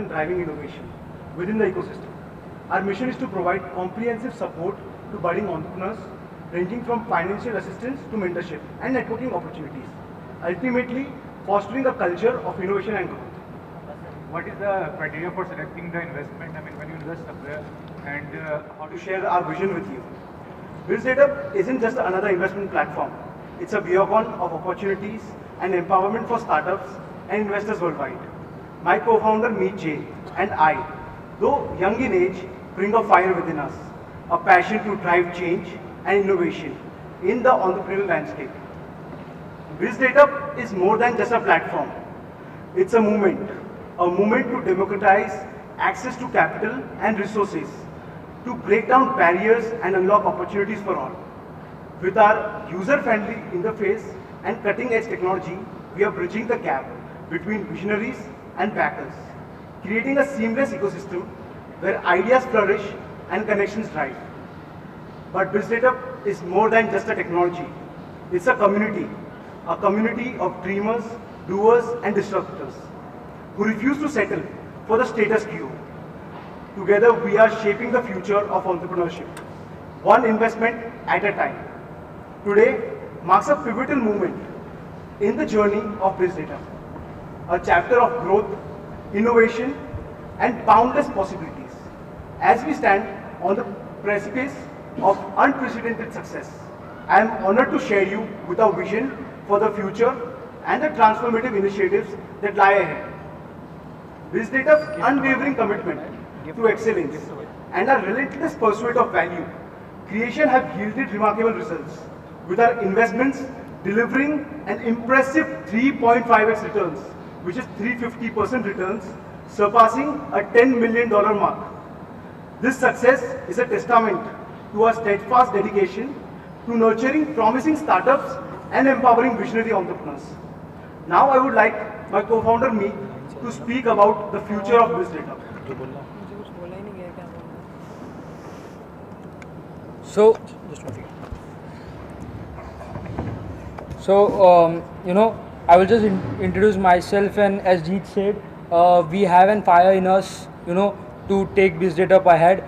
and driving innovation within the ecosystem. Our mission is to provide comprehensive support to budding entrepreneurs, ranging from financial assistance to mentorship and networking opportunities, ultimately fostering a culture of innovation and growth. What is the criteria for selecting the investment? I mean, when you invest somewhere, and how To share our vision with you. BizDateUp isn't just another investment platform. It's a beacon of opportunities and empowerment for startups and investors worldwide. My co-founder Meet Jain and I, though young in age, bring a fire within us, a passion to drive change and innovation in the entrepreneurial landscape. BizDateUp is more than just a platform. It's a movement to democratize access to capital and resources, to break down barriers and unlock opportunities for all. With our user-friendly interface and cutting-edge technology, we are bridging the gap between visionaries and backers, creating a seamless ecosystem where ideas flourish and connections thrive. But BizDateUp is more than just a technology. It's a community of dreamers, doers, and disruptors who refuse to settle for the status quo. Together, we are shaping the future of entrepreneurship, one investment at a time. Today marks a pivotal moment in the journey of BizDateUp, a chapter of growth, innovation, and boundless possibilities. As we stand on the precipice of unprecedented success, I am honored to share you with our vision for the future and the transformative initiatives that lie ahead. BizDateUp's unwavering commitment to excellence and our relentless pursuit of value creation have yielded remarkable results, with our investments delivering an impressive 3.5x returns, which is 350% returns, surpassing a $10 million mark. This success is a testament to our steadfast dedication to nurturing promising startups and empowering visionary entrepreneurs. Now I would like my co-founder me to speak about the future of BizDateUp. I will just introduce myself, and as Jeet said, we have an fire in us, to take BizDateUp ahead.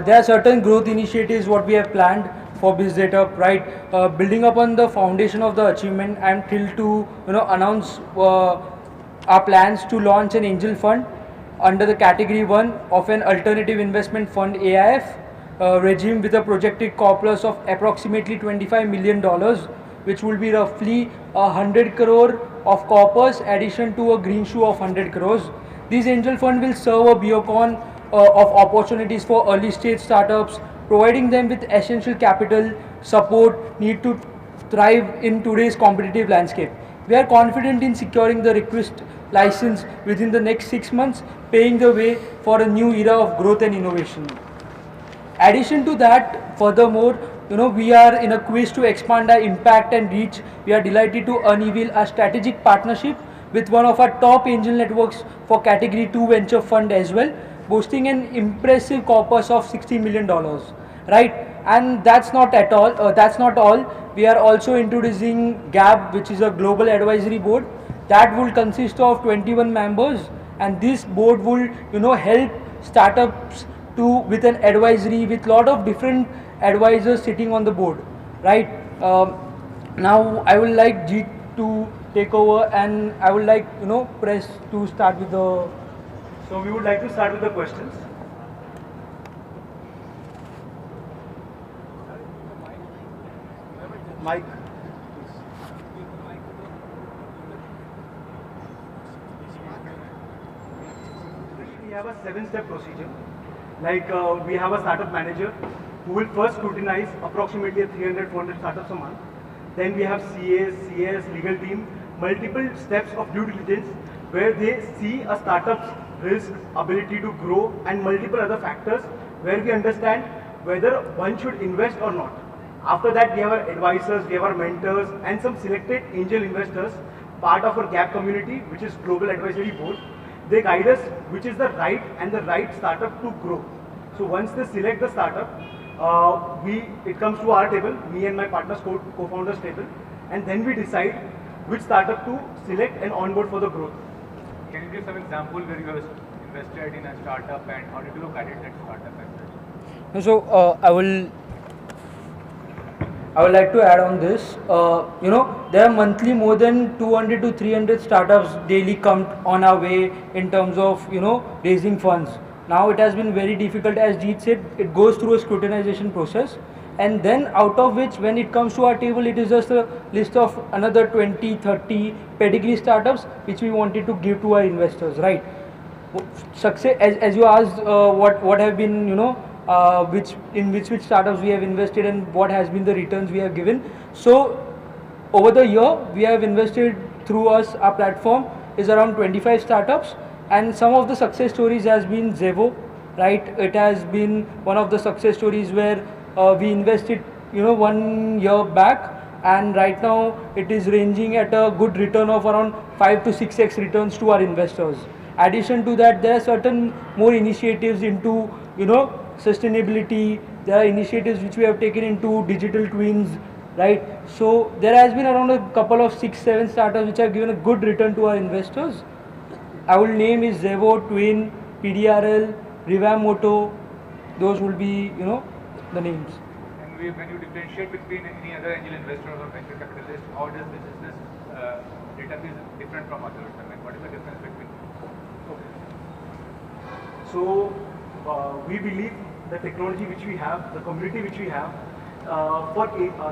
There are certain growth initiatives what we have planned for BizDateUp, right? Building upon the foundation of the achievement, I am thrilled to announce our plans to launch an angel fund under the category 1 of an alternative investment fund AIF regime with a projected corpus of approximately $25 million, which will be roughly 100 crore of corpus addition to a green shoe of 100 crores. This angel fund will serve a beacon of opportunities for early stage startups, providing them with essential capital support need to thrive in today's competitive landscape. We are confident in securing the requisite license within the next 6 months, paving the way for a new era of growth and innovation. Addition to that, furthermore, we are in a quest to expand our impact and reach. We are delighted to unveil a strategic partnership with one of our top angel networks for category 2 venture fund as well, boasting an impressive corpus of $60 million, right? And that's not all. We are also introducing GAB, which is a global advisory board that will consist of 21 members, and this board will help startups with an advisory with lot of different advisors sitting on the board, right? Now I would like Jeet to take over, and I would like press to start with the. So we would like to start with the questions. Mike. We have a 7-step procedure. Like we have a startup manager who will first scrutinize approximately 300-400 startups a month. Then we have CAs, legal team, multiple steps of due diligence where they see a startup's risk, ability to grow, and multiple other factors where we understand whether one should invest or not. After that, we have our advisors, we have our mentors, and some selected angel investors, part of our GAP community, which is Global Advisory Board. They guide us which is the right startup to grow. So once they select the startup, it comes to our table, me and my partner's co-founders table, and then we decide which startup to select and onboard for the growth. Can you give some example where you have invested in a startup, and how did you look at it, that startup as such? So I would like to add on this. There are monthly more than 200 to 300 startups daily come on our way in terms of raising funds. Now it has been very difficult, as Jeet said. It goes through a scrutinization process, and then out of which, when it comes to our table, it is just a list of another 20, 30 pedigree startups which we wanted to give to our investors. Right? Success, as you asked, what have been which startups we have invested and what has been the returns we have given. So over the year we have invested through our platform is around 25 startups, and some of the success stories has been Zevo, right? It has been one of the success stories where we invested 1 year back, and right now it is ranging at a good return of around 5 to 6x returns to our investors. Addition to that, there are certain more initiatives into sustainability. There are initiatives which we have taken into digital twins, right? So there has been around a couple of 6, 7 startups which have given a good return to our investors. I will name is Zevo, Twin, PDRL, Revamp Moto. Those will be the names. And when you differentiate between any other angel investors or venture capitalists, how does this data is different from others? I mean, what is the difference between? So we believe the technology which we have, the community which we have, for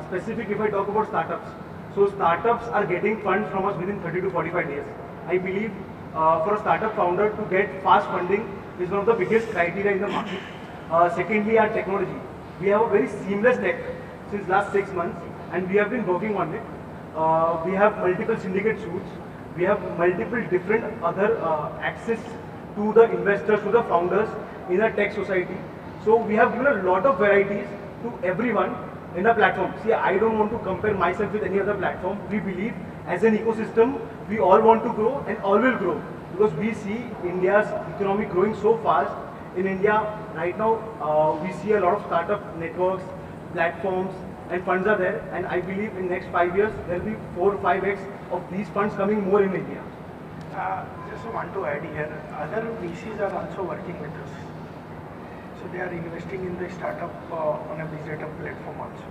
specific, if I talk about startups, so startups are getting funds from us within 30 to 45 days. I believe for a startup founder to get fast funding is one of the biggest criteria in the market. Secondly, our technology. We have a very seamless tech since last 6 months, and we have been working on it. We have multiple syndicate suits. We have multiple different other access to the investors, to the founders in a tech society. So we have given a lot of varieties to everyone in the platform. See, I don't want to compare myself with any other platform. We believe as an ecosystem, we all want to grow and all will grow, because we see India's economy growing so fast. In India right now, we see a lot of startup networks, platforms, and funds are there. And I believe in next 5 years, there will be 4 or 5x of these funds coming more in India. Just want to add here, other VCs are also working with us. So they are investing in the startup on a BizDateUp platform also.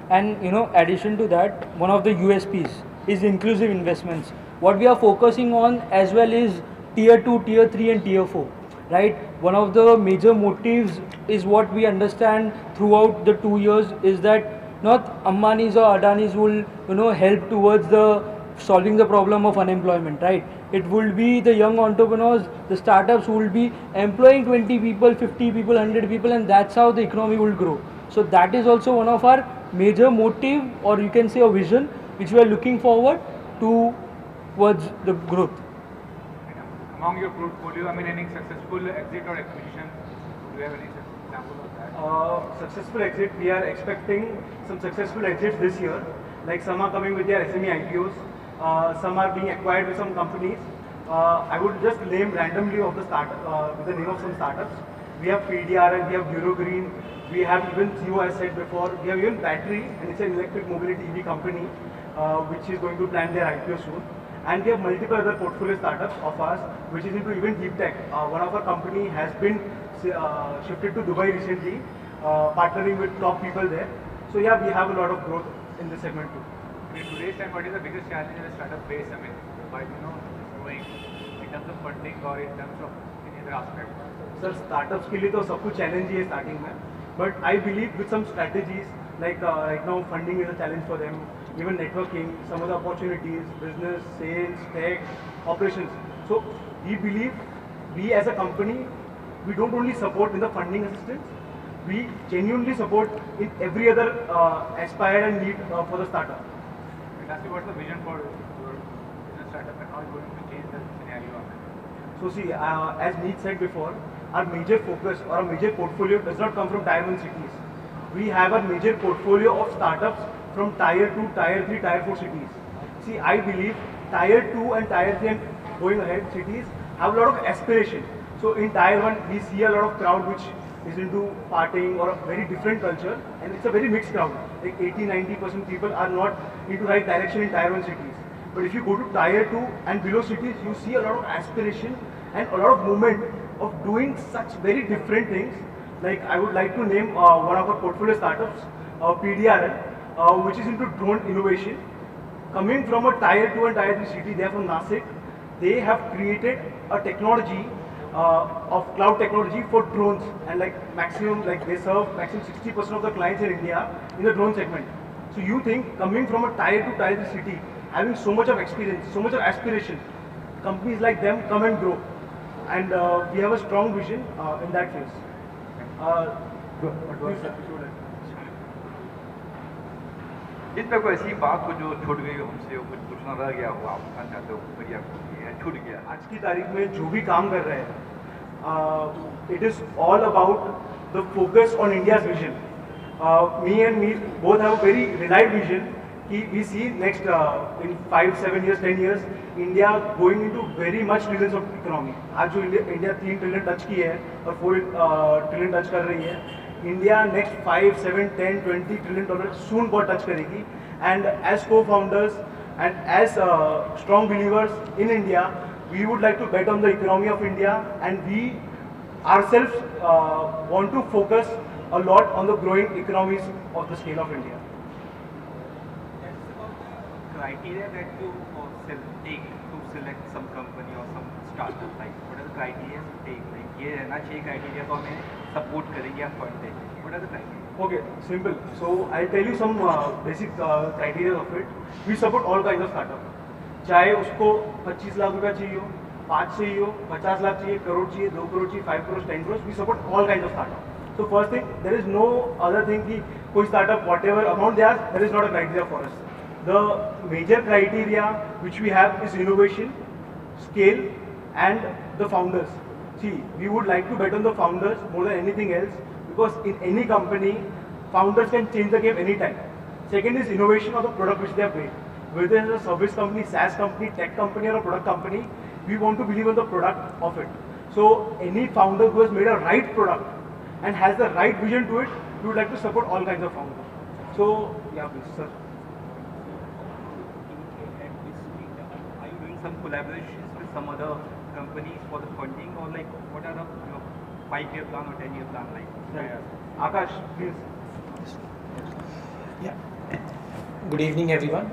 And addition to that, one of the USPs is inclusive investments. What we are focusing on as well is tier 2, tier 3 and tier 4. Right? One of the major motives is what we understand throughout the 2 years is that not Ambani's or Adani's will help towards the solving the problem of unemployment, right? It will be the young entrepreneurs, the startups who will be employing 20 people, 50 people, 100 people, and that's how the economy will grow. So that is also one of our major motive, or you can say a vision, which we are looking forward towards the growth. Among your portfolio, I mean, any successful exit or acquisition? Do you have any example of that? Successful exit, we are expecting some successful exits this year. Like some are coming with their SME IPOs, some are being acquired with some companies. I would just name randomly of the with the name of some startups. We have PDRL, we have Eurogreen, we have even CEO, as said before, we have even Battery, and it's an electric mobility EV company which is going to plan their IPO soon. And we have multiple other portfolio startups of ours, which is into even deep tech. One of our company has been shifted to Dubai recently, partnering with top people there. So yeah, we have a lot of growth in this segment too. In today's time, what is the biggest challenge in the startup base? I mean, by growing in terms of funding or in terms of any other aspect? Sir, startups के लिए तो सब कुछ challenge ही है starting में. But I believe with some strategies, like right now funding is a challenge for them. Even networking, some of the opportunities, business, sales, tech, operations. So we believe we as a company, we don't only support in the funding assistance, we genuinely support in every other aspire and need for the startup. And ask you what's the vision for your business startup and how it's going to change the scenario? So see, as Meet said before, our major focus or our major portfolio does not come from Tier 1 cities. We have a major portfolio of startups from Tier 2, Tier 3, Tier 4 cities. See, I believe Tier 2 and Tier 3 and going ahead cities have a lot of aspiration. So in Tier 1, we see a lot of crowd which is into partying or a very different culture, and it's a very mixed crowd. Like 80-90% people are not into right direction in Tier 1 cities. But if you go to Tier 2 and below cities, you see a lot of aspiration and a lot of movement of doing such very different things. Like I would like to name one of our portfolio startups, PDRL, which is into drone innovation. Coming from a tier 2 and tier 3 city, they are from Nasik. They have created a technology of cloud technology for drones, and like maximum, like they serve maximum 60% of the clients in India in the drone segment. So you think coming from a tier 2, tier 3 city, having so much of experience, so much of aspiration, companies like them come and grow, and we have a strong vision in that phase. इसमें कोई ऐसी बात हो जो छूट गई हो हमसे, हो कुछ पूछना रह गया हो, आप बताना चाहते हो बढ़िया छूट गया? आज की तारीख में जो भी काम कर रहे हैं, it is all about the focus on India's vision. Me both have a very relied vision. We see next in 5, 7 years, 10 years, India going into very much trillions of economy. आज जो India 3 trillion टच की है और 4 trillion touch कर रही है, India next 5, 7, 10, 20 trillion dollar soon बहुत touch करेगी. And as co-founders and as strong believers in India, we would like to bet on the economy of India, and we ourselves want to focus a lot on the growing economies of the scale of India. Criteria that you take to select some company or some startup, like what are the criteria you take? Like ये रहना चाहिए criteria तो हमें support करेंगे या fund देंगे. What are the criteria? Okay, simple. So I'll tell you some basic criteria of it. We support all kinds of startup. चाहे उसको 25 लाख रुपया चाहिए हो, 5 चाहिए हो, 50 लाख चाहिए, करोड़ चाहिए, 2 करोड़ चाहिए, 5 crores, 10 crores. We support all kinds of startup. So first thing, there is no other thing कि कोई startup whatever amount they ask, there is not a criteria for us. The major criteria which we have is innovation, scale, and the founders. See, we would like to bet on the founders more than anything else, because in any company, founders can change the game anytime. Second is innovation of the product which they have made. Whether it's a service company, SaaS company, tech company, or a product company, we want to believe in the product of it. So any founder who has made a right product and has the right vision to it, we would like to support all kinds of founders. So, yeah, please, sir. Are you doing some collaborations with some other companies for the funding, or like what are the 5-year plan or 10-year plan like? Akash, please. Yeah. Good evening, everyone.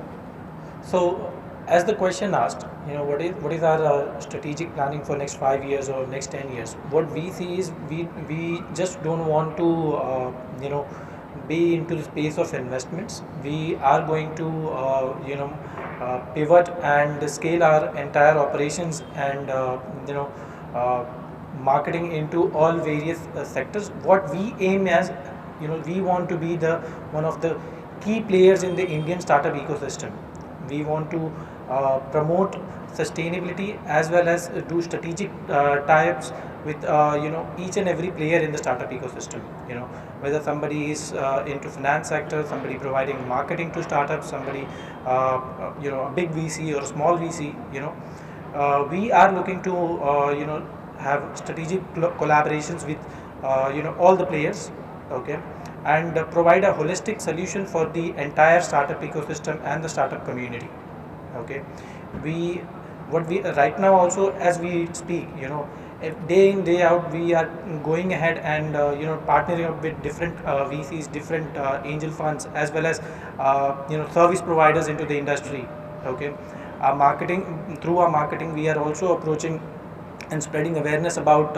So, as the question asked, what is our strategic planning for next 5 years or next 10 years? What we see is we just don't want to be into the space of investments. We are going to pivot and scale our entire operations and marketing into all various sectors. What we aim as, we want to be one of the key players in the Indian startup ecosystem. We want to promote sustainability as well as do strategic tie-ups with each and every player in the startup ecosystem. Whether somebody is into finance sector, somebody providing marketing to startups, somebody a big VC or a small VC. We are looking to have strategic collaborations with all the players, okay, and provide a holistic solution for the entire startup ecosystem and the startup community. Okay, what we right now also as we speak, day in day out we are going ahead and partnering up with different VCs, different angel funds, as well as service providers into the industry. Okay, through our marketing we are also approaching and spreading awareness about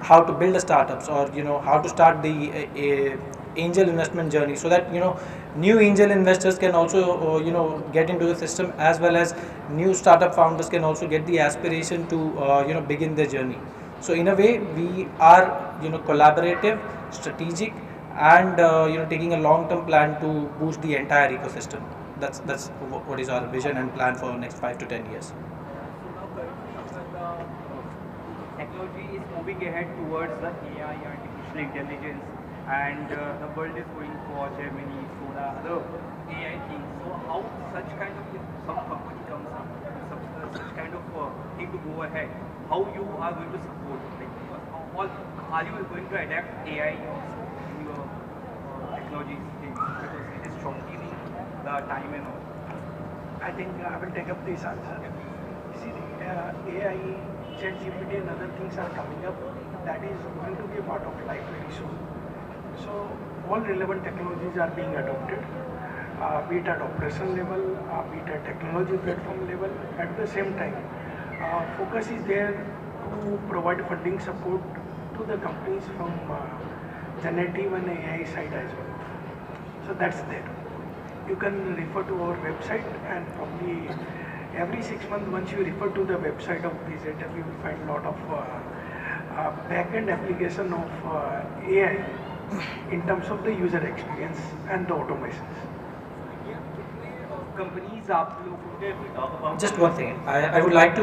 how to build a startups, or how to start the angel investment journey, so that new angel investors can also get into the system, as well as new startup founders can also get the aspiration to begin their journey. So in a way we are collaborative, strategic, and taking a long-term plan to boost the entire ecosystem. That's what is our vision and plan for next 5 to 10 years. Technology is moving ahead towards the AI, artificial intelligence, and the world is going for Gemini, Soda, other AI things. So how such kind of, if some company comes up, such kind of thing to go ahead, how you are going to support? Like, are you going to adapt AI also in your technology things, because it is shortening the time and all? I think I will take up this answer. See, AI ChatGPT and other things are coming up, that is going to be a part of life very soon. So all relevant technologies are being adopted, be it at operation level, be it at technology platform level. At the same time, focus is there to provide funding support to the companies from generative and AI side as well. So that's there. You can refer to our website, and probably every 6 months once you refer to the website of BizDateUp, you will find a lot of back-end application of AI in terms of the user experience and the automations. Companies आप लोगों के talk about Just one thing, I would like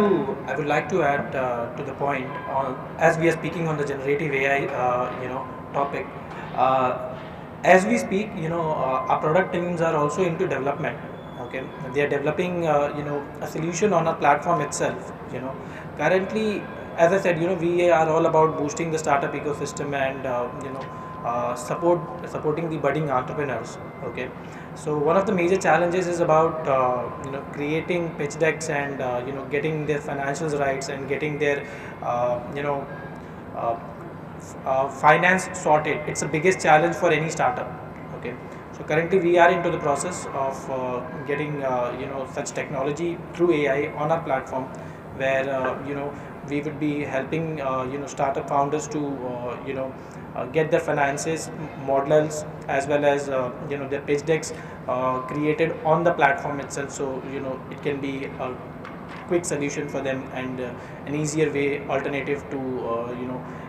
to add to the point on, as we are speaking on the generative AI topic. As we speak, our product teams are also into development. Okay, they are developing a solution on our platform itself. Currently, as I said, we are all about boosting the startup ecosystem and supporting the budding entrepreneurs. Okay, so one of the major challenges is about creating pitch decks and getting their financials rights and getting their finance sorted. It's the biggest challenge for any startup. Okay, so currently we are into the process of getting such technology through AI on our platform, where we would be helping startup founders to get their finances models as well as their pitch decks created on the platform itself, so it can be a quick solution for them and an easier way alternative to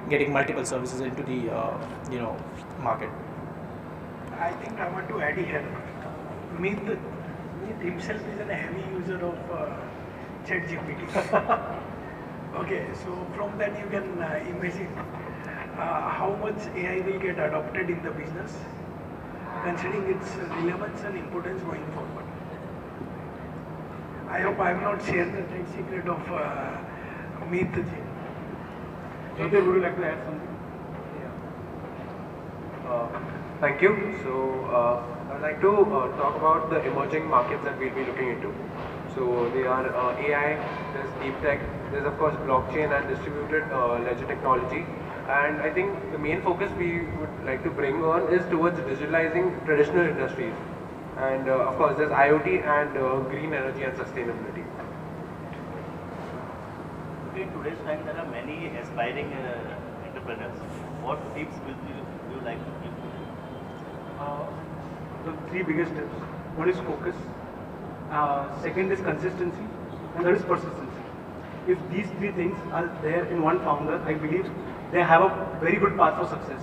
getting multiple services into the market. I think I want to add here, Meet himself is a heavy user of ChatGPT. Okay, so from that you can imagine how much AI will get adopted in the business, considering its relevance and importance going forward. I hope I have not shared the trade secret of Meet. Jyoti, would you like to add something? Thank you. So I'd like to talk about the emerging markets that we'll be looking into. So they are AI, there's deep tech, there's of course blockchain and distributed ledger technology. And I think the main focus we would like to bring on is towards digitalizing traditional industries. And of course there's IoT and green energy and sustainability. In today's time, there are many aspiring entrepreneurs. What tips will you like to give? The three biggest tips. One is focus, second is consistency, and third is persistency. If these three things are there in one founder, I believe they have a very good path for success.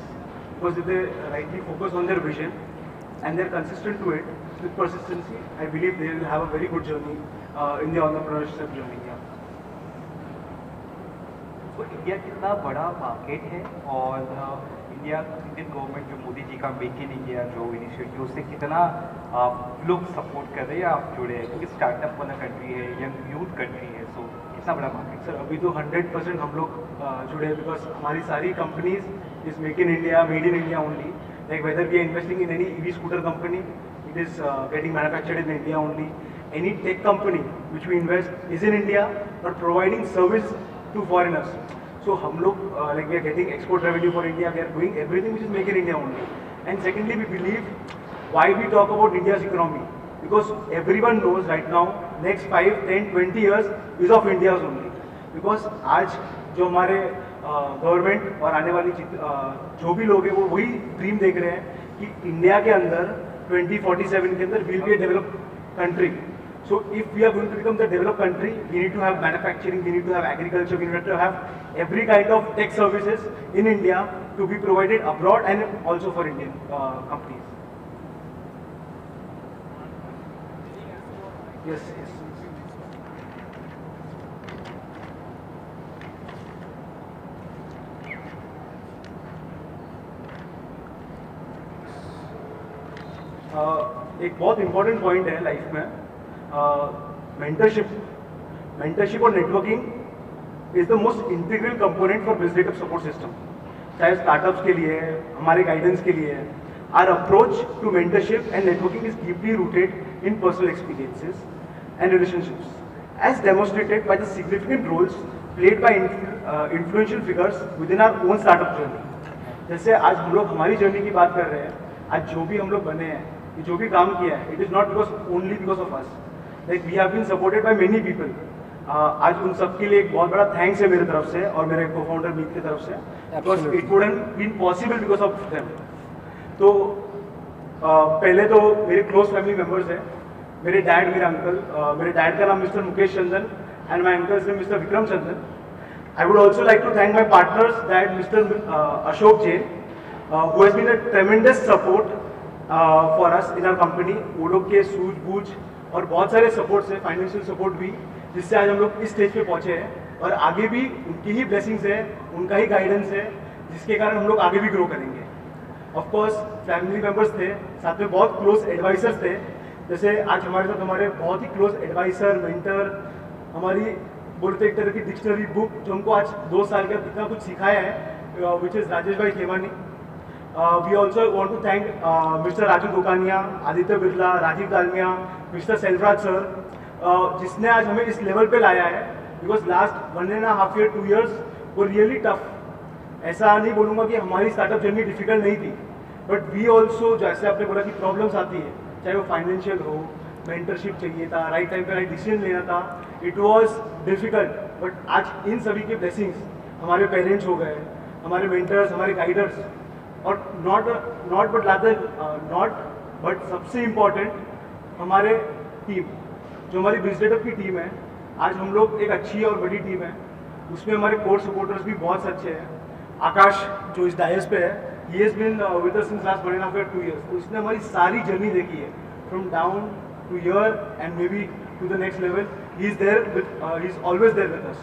Because if they rightly focus on their vision and they're consistent to it with persistency, I believe they will have a very good journey in the entrepreneurship journey. Yeah. तो India कितना बड़ा market है और Indian government जो मोदी जी का make in India जो initiative उससे कितना लोग सपोर्ट कर रहे हैं, आप जुड़े हैं क्योंकि स्टार्टअप वाला कंट्री है, यंग यूथ कंट्री है, सो कितना बड़ा मार्केट? सर अभी तो 100% हम लोग जुड़े हैं, बिकॉज हमारी सारी companies is make in India, made in India only. Like whether we are investing in any EV scooter company, it is getting manufactured in India only. Any tech company which we invest is in India, but providing service to foreigners. So hum log like we are getting export revenue for India. We are doing everything which is made in India only. And secondly, we believe why we talk about India's economy, because everyone knows right now next 5, 10, 20 years is of India's only. Because आज जो हमारे government और आने वाली जो भी लोग हैं वो वही ड्रीम देख रहे हैं कि इंडिया के अंदर 2047 के अंदर will be a developed country. So if we are going to become the developed country, we need to have manufacturing, we need to have agriculture, we need to have every kind of tech services in India to be provided abroad and also for Indian companies. Yes yes. एक बहुत important point है life में, mentorship और networking is the most integral component for BizDateUp support system. चाहे startups के लिए है, हमारे गाइडेंस के लिए है. Our approach to mentorship and networking is deeply rooted in personal experiences and relationships, as demonstrated by the significant roles played by influential figures within our own startup journey. जैसे आज हम लोग हमारी जर्नी की बात कर रहे हैं, आज जो भी हम लोग बने हैं, ये जो भी काम किया है, it is not only because of us. Like we have been supported by many people. आज उन सब के लिए एक बहुत बड़ा थैंक्स है मेरी तरफ से और मेरे को-फाउंडर मीत की तरफ से, because it wouldn't been possible because of them. तो पहले तो मेरे क्लोज फैमिली मेम्बर्स हैं, मेरे डैड, मेरे अंकल, मेरे डैड का नाम mister Mukesh Chandan and my uncle's name Mr. Vikram Chandan. I would also like to thank my partners, that Mr. Ashok Jain, who has been a tremendous support for us in our company. वो लोग के सूझबूझ और बहुत सारे support से, financial support भी, जिससे आज हम लोग इस स्टेज पे पहुंचे हैं और आगे भी उनकी ही ब्लेसिंग्स है, उनका ही गाइडेंस है, जिसके कारण हम लोग आगे भी ग्रो करेंगे. ऑफ कोर्स फैमिली मेम्बर्स थे, साथ में बहुत क्लोज एडवाइजर्स थे, जैसे आज हमारे साथ हमारे बहुत ही क्लोज एडवाइजर, मेंटर, हमारी बोलते एक तरह की डिक्शनरी बुक जो हमको आज 2 साल का इतना कुछ सिखाया है, विच is Rajesh bhai Khemani. We also want to thank mister Raju Dukania, Aditya Birla, Rajiv Dalmia, mister Selvaraj sir, जिसने आज हमें इस लेवल पे लाया है. बिकॉज लास्ट 1.5 year 2 years वो रियली टफ. ऐसा नहीं बोलूँगा कि हमारी स्टार्टअप जर्नी डिफिकल्ट नहीं थी, बट वी ऑल्सो, जैसे आपने बोला कि प्रॉब्लम्स आती है, चाहे वो फाइनेंशियल हो, मेंटरशिप चाहिए था, राइट टाइम पे राइट डिसीजन लेना था, इट वाज डिफिकल्ट. बट आज इन सभी के ब्लेसिंग्स, हमारे पेरेंट्स हो गए, हमारे मेंटर्स, हमारे गाइडर्स, और नॉट बट सबसे इम्पॉर्टेंट हमारे टीम, जो हमारी BizDateUp की टीम है. आज हम लोग एक अच्छी और बड़ी टीम है, उसमें हमारे कोर सपोर्टर्स भी बहुत अच्छे हैं. आकाश जो इस डायस पे है, he has been with us since last 1.5 year 2 years. तो उसने हमारी सारी जर्नी देखी है, from down to here and maybe to the next level. He is there with, he is always there with us.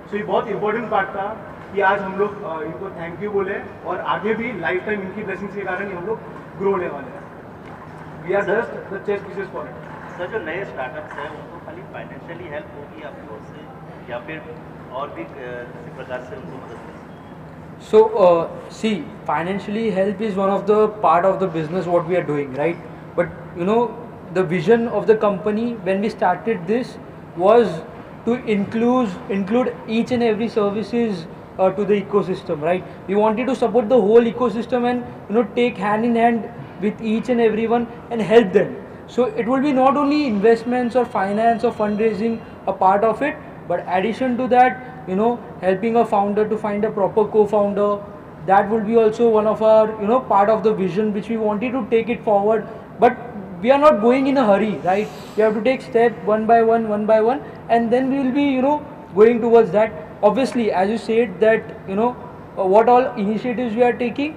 So ये बहुत important part था कि आज हम लोग इनको थैंक यू बोले और आगे भी लाइफ टाइम इनकी ब्लेसिंग्स के कारण ही हम लोग ग्रो होने वाले हैं. We are just the chess pieces for it. Sir, जो नए स्टार्टअप्स हैं उनको खाली फाइनेंशियली हेल्प होगी आपकी ओर से या फिर और भी किसी प्रकार से उनको मदद मिलेगी? So see, financially help is one of the part of the business what we are doing, right? But you know, the vision of the company when we started this was to include each and every services to the ecosystem, right? We wanted to support the whole ecosystem and take hand in hand with each and everyone and help them. So it will be not only investments or finance or fundraising a part of it, but addition to that, helping a founder to find a proper co-founder, that will be also one of our part of the vision which we wanted to take it forward. But we are not going in a hurry, right? We have to take step one by one, and then we will be going towards that. Obviously, as you said that what all initiatives we are taking,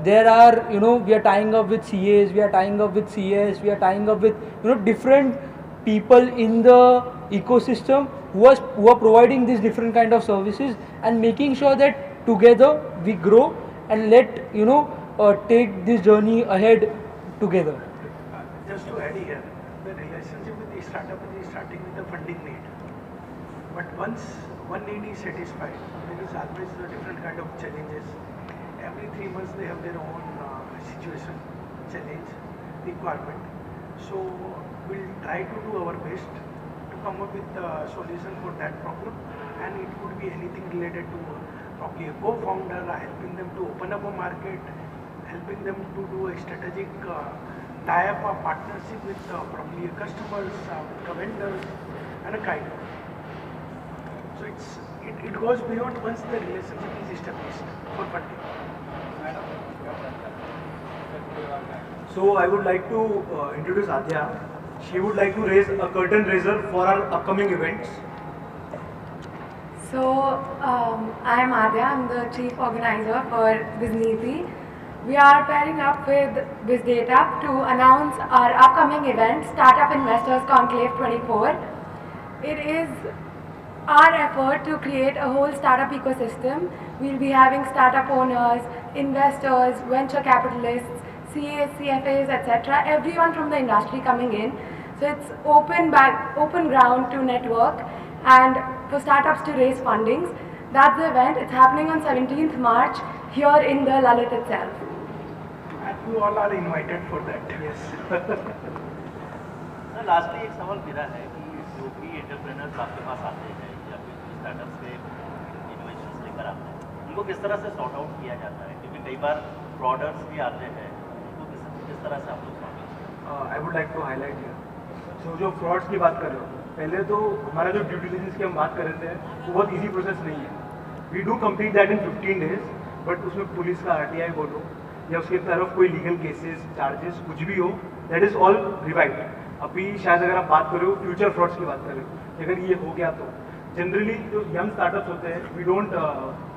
there are we are tying up with CAs, we are tying up with CS, we are tying up with different people in the ecosystem who are providing these different kind of services and making sure that together we grow and let take this journey ahead together. Just to add here, the relationship with the startup is starting with the funding need. But once one need is satisfied, there is always a different kind of challenges. Every 3 months they have their own situation, challenge, requirement. So we'll try to do our best to come up with a solution for that problem. And it could be anything related to probably a co-founder, helping them to open up a market, helping them to do a strategic tie-up a partnership with probably a customers, vendors, and a kind of. So it goes beyond once the relationship is established for funding. So I would like to introduce Adya. She would like to raise a curtain raiser for our upcoming events. So I am Adya. I'm the chief organizer for BizNeeti. We are pairing up with BizDateUp to announce our upcoming event, Startup Investors Conclave 24. It is our effort to create a whole startup ecosystem. We'll be having startup owners, investors, venture capitalists, CAs, CFAs, etc. Everyone from the industry coming in. So it's open ground to network and for startups to raise fundings. That's the event. It's happening on 17th March here in the Lalit itself. And you all are invited for that. Yes. Lastly एक सवाल मेरा है कि जो भी entrepreneurs आपके पास आते हैं या फिर स्टार्टअप्स के इनोवेशंस लेकर आते हैं, उनको किस तरह से सॉर्ट आउट किया जाता है? क्योंकि कई बार फ्रॉडर्स भी आते हैं, उनको किस तरह से आप लोग सॉर्ट आउट करते हैं? I would like to highlight here, so जो फ्रॉड्स की बात कर रहे हो, पहले तो हमारा जो ड्यू डिलिजेंस की हम बात कर रहे थे वो बहुत इजी प्रोसेस नहीं है. We do complete that in 15 days, but उसमें पुलिस का RTI बोलो या उसके तरफ कोई लीगल केसेस चार्जेस कुछ भी हो, दैट इज ऑल रिवाइव्ड. अभी शायद अगर आप बात कर रहे हो फ्यूचर फ्रॉड्स की बात कर रहे हो, अगर ये हो गया तो जनरली जो यंग स्टार्टअप्स होते हैं वी डोंट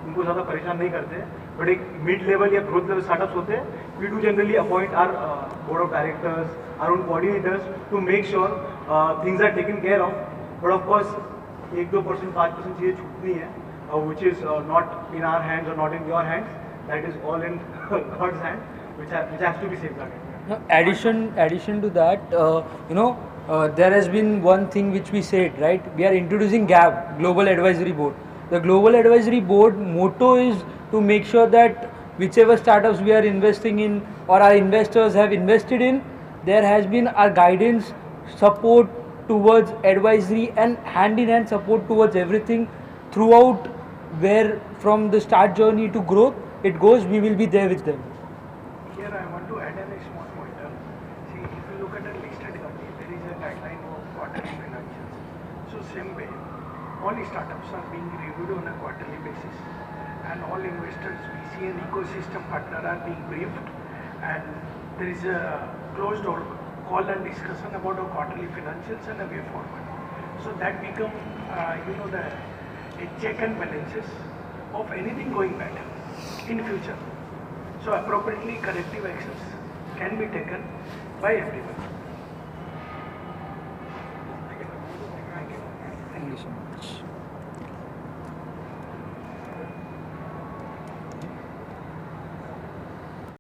उनको ज़्यादा परेशान नहीं करते, बट एक मिड लेवल या ग्रोथ लेवल स्टार्टअप्स होते हैं, we do generally appoint our board of directors, our own coordinators to make sure things are taken care of. But of course 1-2%, 5% चीज़ें छूटनी है, which is not in our hands or not in your hands. That is all in God's hand, which has to be safeguarded. No, addition to that, there has been one thing which we said, right? We are introducing GAB, Global Advisory Board. The Global Advisory Board motto is to make sure that whichever startups we are investing in or our investors have invested in, there has been our guidance, support towards advisory and hand-in-hand support towards everything throughout, where from the start journey to growth it goes, we will be there with them. Here I want to add a small pointer. See, if you look at a listed company, there is a guideline of quarterly financials. So same way, all startups are being reviewed on a quarterly basis, and all investors, VC and ecosystem partner are being briefed, and there is a closed door call and discussion about our quarterly financials and a way forward. So that become, a check and balances of anything going bad in future. So appropriately corrective actions can be taken by everyone. Thank you so much.